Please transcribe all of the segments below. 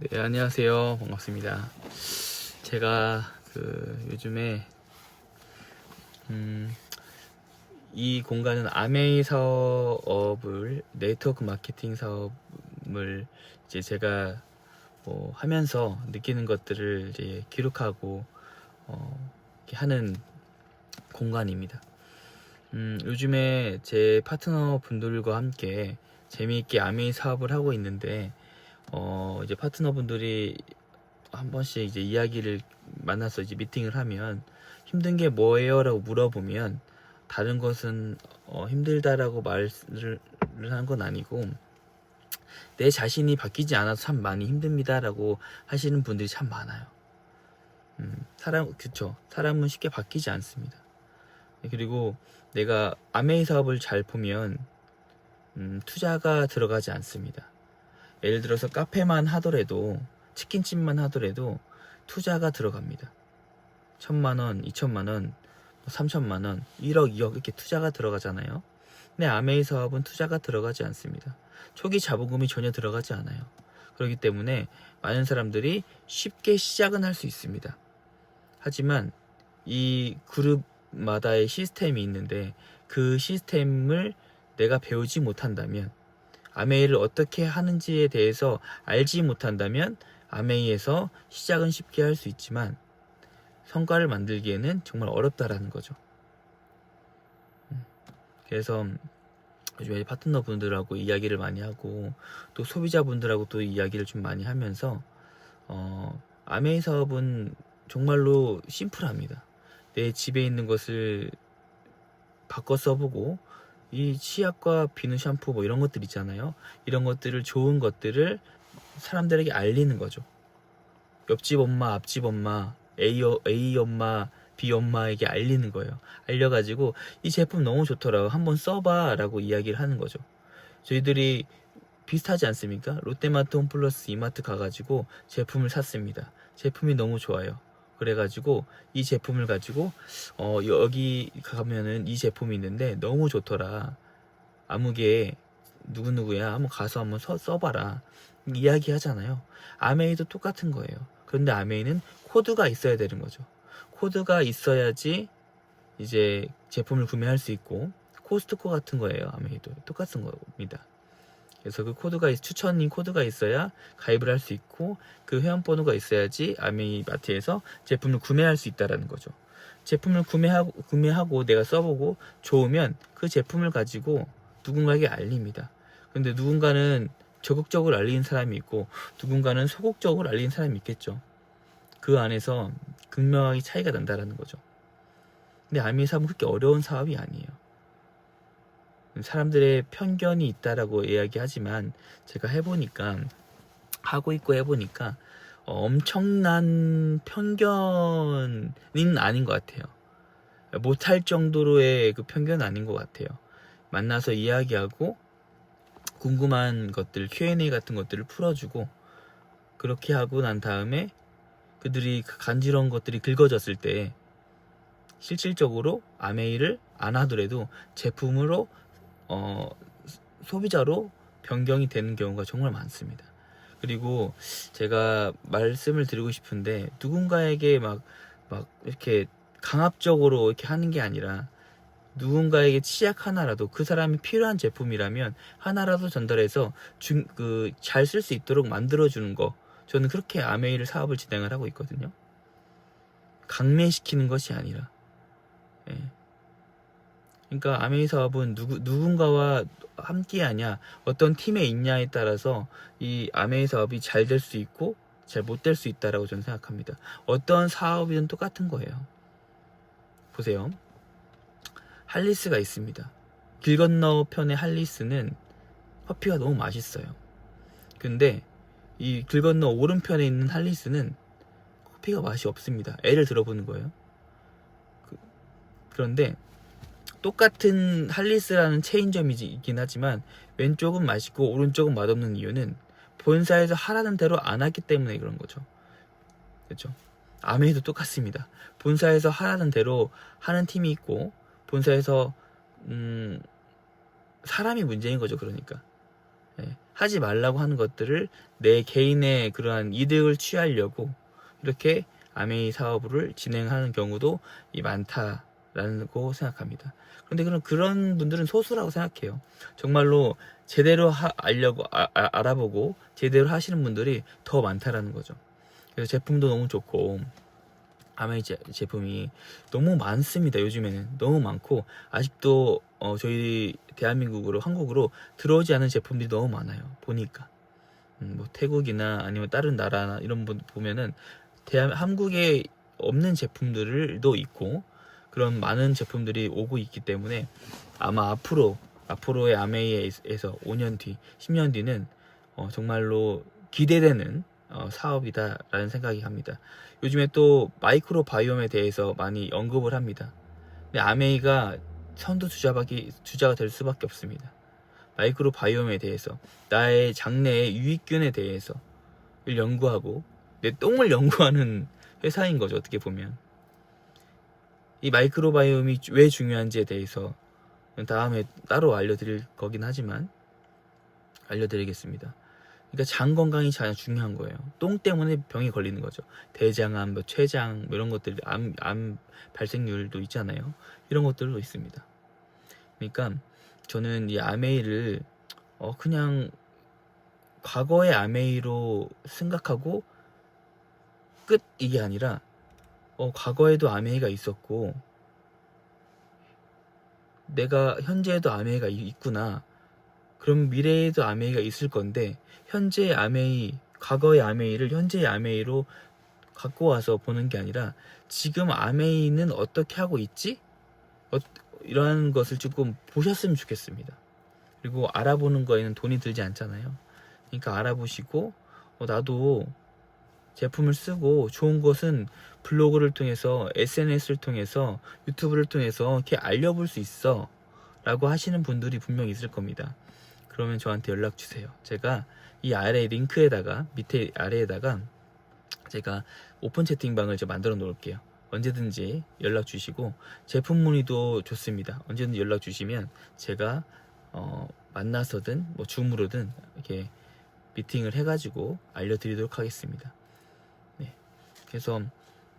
네, 안녕하세요. 반갑습니다. 제가 요즘에 이 공간은 아메이 사업을 네트워크 마케팅 사업을 이제 제가 하면서 느끼는 것들을 이제 기록하고 이렇게 하는 공간입니다. 요즘에 제 파트너 분들과 함께 재미있게 아메이 사업을 하고 있는데 이제 파트너분들이 한 번씩 이제 이야기를 만나서 이제 미팅을 하면 힘든 게 뭐예요? 라고 물어보면 다른 것은 힘들다라고 말을 한 건 아니고 내 자신이 바뀌지 않아서 참 많이 힘듭니다 라고 하시는 분들이 참 많아요. 그쵸. 사람은 쉽게 바뀌지 않습니다. 그리고 내가 아메이 사업을 잘 보면 투자가 들어가지 않습니다. 예를 들어서 카페만 하더라도 치킨집만 하더라도 투자가 들어갑니다. 1,000만원, 2,000만원, 3,000만원, 1억, 2억 이렇게 투자가 들어가잖아요. 근데 아메이 사업은 투자가 들어가지 않습니다. 초기 자본금이 전혀 들어가지 않아요. 그렇기 때문에 많은 사람들이 쉽게 시작은 할 수 있습니다. 하지만 이 그룹마다의 시스템이 있는데 그 시스템을 내가 배우지 못한다면, 아메이를 어떻게 하는지에 대해서 알지 못한다면 아메이에서 시작은 쉽게 할 수 있지만 성과를 만들기에는 정말 어렵다라는 거죠. 그래서 요즘에 파트너 분들하고 이야기를 많이 하고 또 소비자분들하고 또 이야기를 좀 많이 하면서 아메이 사업은 정말로 심플합니다. 내 집에 있는 것을 바꿔 써보고 이 치약과 비누 샴푸 뭐 이런 것들 있잖아요. 이런 것들을, 좋은 것들을 사람들에게 알리는 거죠. 옆집 엄마, 앞집 엄마, A 엄마, B 엄마에게 알리는 거예요. 알려가지고 이 제품 너무 좋더라고, 한번 써봐 라고 이야기를 하는 거죠. 저희들이 비슷하지 않습니까? 롯데마트, 홈플러스, 이마트 가가지고 제품을 샀습니다. 제품이 너무 좋아요. 그래가지고 이 제품을 가지고 여기 가면은 이 제품이 있는데 너무 좋더라, 아무개 누구누구야, 한번 가서 한번 써봐라 이야기 하잖아요. 아메이도 똑같은 거예요. 그런데 아메이는 코드가 있어야 되는 거죠. 코드가 있어야지 이제 제품을 구매할 수 있고, 코스트코 같은 거예요. 아메이도 똑같은 겁니다. 그래서 그 코드가, 추천인 코드가 있어야 가입을 할 수 있고, 그 회원번호가 있어야지 아메이 마트에서 제품을 구매할 수 있다라는 거죠. 제품을 구매하고 내가 써보고 좋으면 그 제품을 가지고 누군가에게 알립니다. 근데 누군가는 적극적으로 알리는 사람이 있고 누군가는 소극적으로 알리는 사람이 있겠죠. 그 안에서 극명하게 차이가 난다라는 거죠. 근데 아메이 사업은 그렇게 어려운 사업이 아니에요. 사람들의 편견이 있다라고 이야기하지만 제가 하고 있고 해보니까 엄청난 편견은 아닌 것 같아요. 못할 정도로의 그 편견은 아닌 것 같아요. 만나서 이야기하고 궁금한 것들, Q&A 같은 것들을 풀어주고, 그렇게 하고 난 다음에 그들이 그 간지러운 것들이 긁어졌을 때 실질적으로 아메이를 안 하더라도 제품으로 소비자로 변경이 되는 경우가 정말 많습니다. 그리고 제가 말씀을 드리고 싶은데, 누군가에게 막 이렇게 강압적으로 이렇게 하는 게 아니라 누군가에게 치약 하나라도, 그 사람이 필요한 제품이라면 하나라도 전달해서 잘 쓸 수 있도록 만들어주는 거, 저는 그렇게 아메이를 사업을 진행을 하고 있거든요. 강매시키는 것이 아니라. 예. 그러니까 아메이 사업은 누군가와 함께하냐, 어떤 팀에 있냐에 따라서 이 아메이 사업이 잘 될 수 있고 잘 못 될 수 있다라고 저는 생각합니다. 어떤 사업이든 똑같은 거예요. 보세요. 할리스가 있습니다. 길 건너편의 할리스는 커피가 너무 맛있어요. 근데 이 길 건너 오른편에 있는 할리스는 커피가 맛이 없습니다. 애를 들어보는 거예요. 그런데 똑같은 할리스라는 체인점이긴 하지만 왼쪽은 맛있고 오른쪽은 맛없는 이유는 본사에서 하라는 대로 안 하기 때문에 그런 거죠. 그렇죠? 아메이도 똑같습니다. 본사에서 하라는 대로 하는 팀이 있고, 본사에서 사람이 문제인 거죠. 그러니까 하지 말라고 하는 것들을 내 개인의 그러한 이득을 취하려고 이렇게 아메이 사업을 진행하는 경우도 많다라고 생각합니다. 그런데 그런 분들은 소수라고 생각해요. 정말로 제대로 알아보고 제대로 하시는 분들이 더 많다라는 거죠. 그래서 제품도 너무 좋고 아메이 제품이 너무 많습니다. 요즘에는 너무 많고 아직도 저희 대한민국으로 한국으로 들어오지 않은 제품들이 너무 많아요. 보니까 뭐 태국이나 아니면 다른 나라나 이런 분 보면은 한국에 없는 제품들도 있고 그런 많은 제품들이 오고 있기 때문에 아마 앞으로의 아메이에서 5년 뒤, 10년 뒤는 정말로 기대되는 사업이다라는 생각이 합니다. 요즘에 또 마이크로바이옴에 대해서 많이 언급을 합니다. 근데 아메이가 주자가 될 수밖에 없습니다. 마이크로바이옴에 대해서 나의 장내의 유익균에 대해서 연구하고 내 똥을 연구하는 회사인 거죠. 어떻게 보면 이 마이크로바이옴이 왜 중요한지에 대해서 다음에 따로 알려드릴 거긴 하지만 알려드리겠습니다. 그러니까 장 건강이 가장 중요한 거예요. 똥 때문에 병이 걸리는 거죠. 대장암, 췌장 이런 것들, 암 발생률도 있잖아요. 이런 것들도 있습니다. 그러니까 저는 이 아메이를 그냥 과거의 아메이로 생각하고 끝 이게 아니라 과거에도 아메이가 있었고 내가 현재에도 아메이가 있구나. 그럼 미래에도 아메이가 있을 건데 현재의 아메이, 과거의 아메이를 현재의 아메이로 갖고 와서 보는 게 아니라 지금 아메이는 어떻게 하고 있지? 이러한 것을 조금 보셨으면 좋겠습니다. 그리고 알아보는 거에는 돈이 들지 않잖아요. 그러니까 알아보시고 나도 제품을 쓰고 좋은 것은 블로그를 통해서 SNS를 통해서 유튜브를 통해서 이렇게 알려볼 수 있어 라고 하시는 분들이 분명히 있을 겁니다. 그러면 저한테 연락 주세요. 제가 이 아래 링크에다가 밑에 아래에다가 제가 오픈 채팅방을 만들어 놓을게요. 언제든지 연락 주시고 제품 문의도 좋습니다. 언제든지 연락 주시면 제가 만나서든 뭐 줌으로든 이렇게 미팅을 해가지고 알려드리도록 하겠습니다. 네. 그래서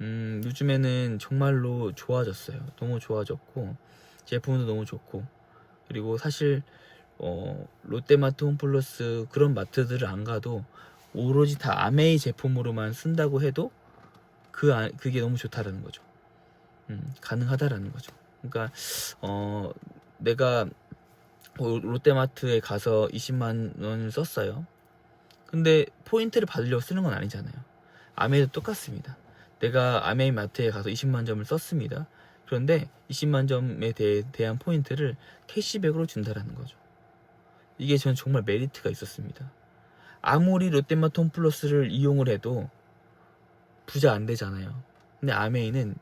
요즘에는 정말로 좋아졌어요. 너무 좋아졌고 제품도 너무 좋고 그리고 사실 롯데마트, 홈플러스 그런 마트들을 안 가도 오로지 다 아메이 제품으로만 쓴다고 해도 그게 너무 좋다라는 거죠. 가능하다라는 거죠. 그러니까 내가 롯데마트에 가서 20만 원을 썼어요. 근데 포인트를 받으려고 쓰는 건 아니잖아요. 아메이도 똑같습니다. 내가 아메이 마트에 가서 20만 점을 썼습니다. 그런데 20만 점에 대한 포인트를 캐시백으로 준다라는 거죠. 이게 저는 정말 메리트가 있었습니다. 아무리 롯데마트 홈플러스를 이용을 해도 부자 안 되잖아요. 근데 아메이는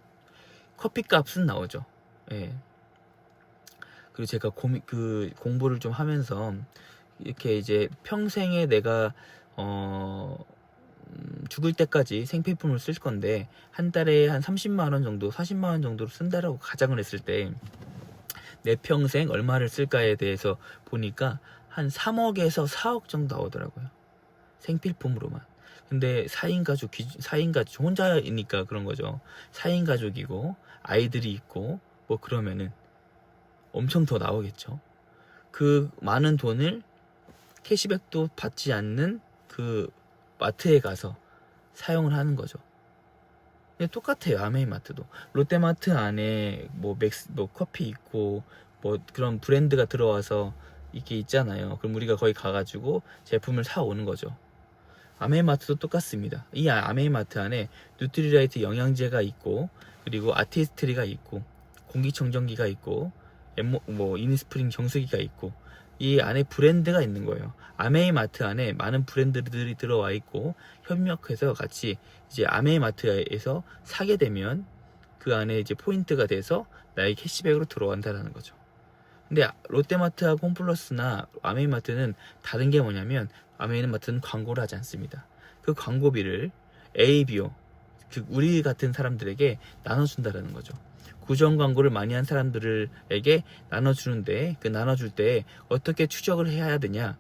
커피값은 나오죠. 예. 그리고 제가 공부를 좀 하면서 이렇게 이제 평생에 내가 죽을 때까지 생필품을 쓸 건데 한 달에 한 30만 원 정도, 40만 원 정도로 쓴다라고 가정을 했을 때 내 평생 얼마를 쓸까에 대해서 보니까 한 3억에서 4억 정도 나오더라고요. 생필품으로만. 근데 4인 가족 혼자이니까 그런 거죠. 4인 가족이고 아이들이 있고 뭐 그러면은 엄청 더 나오겠죠. 그 많은 돈을 캐시백도 받지 않는 그 마트에 가서 사용을 하는 거죠. 근데 똑같아요. 아메이 마트도. 롯데마트 안에 뭐 커피 있고 뭐 그런 브랜드가 들어와서 이게 있잖아요. 그럼 우리가 거기 가가지고 제품을 사 오는 거죠. 아메이 마트도 똑같습니다. 이 아메이 마트 안에 뉴트리라이트 영양제가 있고 그리고 아티스트리가 있고 공기청정기가 있고 뭐 이니스프링 정수기가 있고 이 안에 브랜드가 있는 거예요. 아메이 마트 안에 많은 브랜드들이 들어와 있고 협력해서 같이 이제 아메이 마트에서 사게 되면 그 안에 이제 포인트가 돼서 나의 캐시백으로 들어간다는 거죠. 근데 롯데마트하고 홈플러스나 아메이 마트는 다른 게 뭐냐면 아메이 마트는 광고를 하지 않습니다. 그 광고비를 ABO 우리 같은 사람들에게 나눠준다는 거죠. 구정 광고를 많이 한 사람들에게 나눠주는데 그 나눠줄 때 어떻게 추적을 해야 되냐,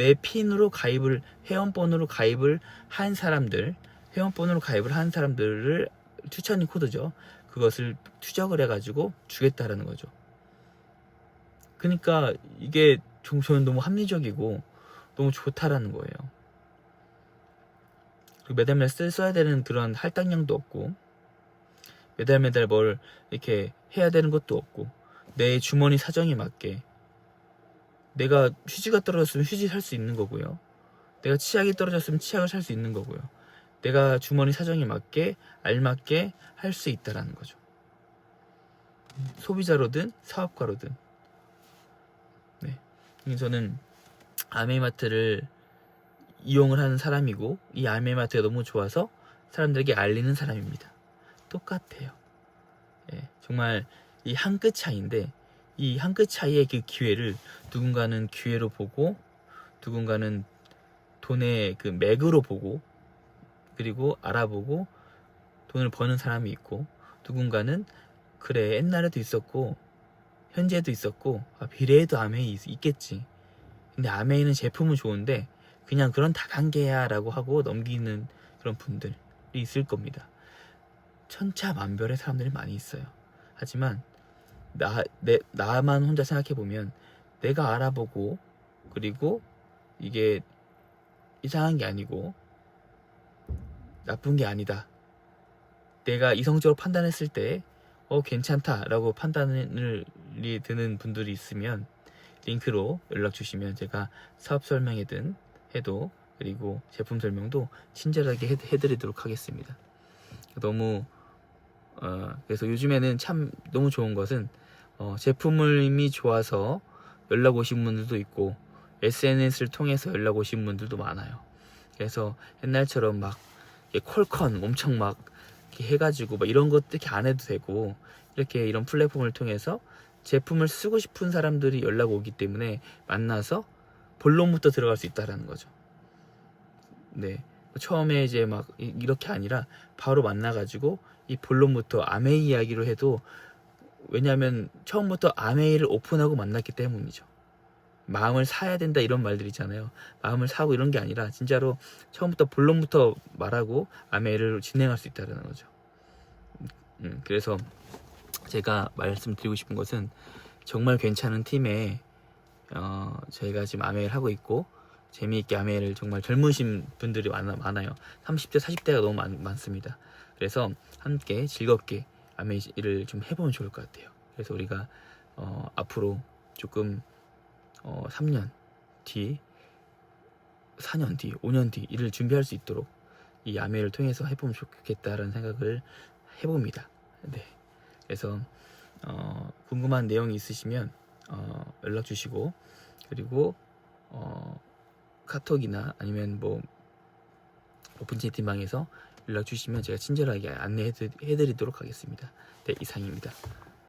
내 핀으로 가입을, 회원번호로 가입을 한 사람들, 회원번호로 가입을 한 사람들을 추천 코드죠. 그것을 추적을 해가지고 주겠다라는 거죠. 그러니까 이게 저는 너무 합리적이고 너무 좋다라는 거예요. 그리고 매달 써야 되는 그런 할당량도 없고, 매달 뭘 이렇게 해야 되는 것도 없고, 내 주머니 사정에 맞게, 내가 휴지가 떨어졌으면 휴지 살 수 있는 거고요. 내가 치약이 떨어졌으면 치약을 살 수 있는 거고요. 내가 주머니 사정에 맞게 알맞게 할 수 있다라는 거죠. 소비자로든 사업가로든. 네. 저는 아메이마트를 이용을 하는 사람이고, 이 아메이마트가 너무 좋아서 사람들에게 알리는 사람입니다. 똑같아요. 예, 정말 이 한 끗 차이인데, 이 한 끗 차이의 그 기회를 누군가는 기회로 보고, 누군가는 돈의 그 맥으로 보고, 그리고 알아보고 돈을 버는 사람이 있고, 누군가는 그래 옛날에도 있었고 현재도 있었고 미래에도 아메이 있겠지. 근데 아메이는 제품은 좋은데 그냥 그런 다단계야 라고 하고 넘기는 그런 분들이 있을 겁니다. 천차만별의 사람들이 많이 있어요. 하지만 나만 혼자 생각해보면, 내가 알아보고 그리고 이게 이상한 게 아니고 나쁜 게 아니다, 내가 이성적으로 판단했을 때 괜찮다 라고 판단이 드는 분들이 있으면 링크로 연락 주시면 제가 사업 설명이든 해도, 그리고 제품 설명도 친절하게 해드리도록 하겠습니다. 너무 그래서 요즘에는 참 너무 좋은 것은 제품이 좋아서 연락 오신 분들도 있고, SNS를 통해서 연락 오신 분들도 많아요. 그래서 옛날처럼 막 콜컨 엄청 막 이렇게 해가지고 막 이런 것 이렇게 안 해도 되고, 이렇게 이런 플랫폼을 통해서 제품을 쓰고 싶은 사람들이 연락 오기 때문에 만나서 본론부터 들어갈 수 있다라는 거죠. 네, 처음에 이제 막 이렇게 아니라 바로 만나가지고 이 본론부터 아메이 이야기로 해도, 왜냐하면 처음부터 아메이를 오픈하고 만났기 때문이죠. 마음을 사야 된다 이런 말들 있잖아요. 마음을 사고 이런 게 아니라 진짜로 처음부터 본론부터 말하고 아메이를 진행할 수 있다는 거죠. 그래서 제가 말씀드리고 싶은 것은, 정말 괜찮은 팀에 저희가 지금 아메이를 하고 있고, 재미있게 아메이를 정말 젊으신 분들이 많아요. 30대 40대가 너무 많습니다. 그래서 함께 즐겁게 아메이를 좀 해보면 좋을 것 같아요. 그래서 우리가 앞으로 조금 3년 뒤, 4년 뒤, 5년 뒤 이를 준비할 수 있도록 이 아메이를 통해서 해보면 좋겠다라는 생각을 해봅니다. 네. 그래서 궁금한 내용이 있으시면 연락 주시고, 그리고 카톡이나 아니면 뭐 오픈 채팅방에서 연락 주시면 제가 친절하게 안내해 드리도록 하겠습니다. 네, 이상입니다.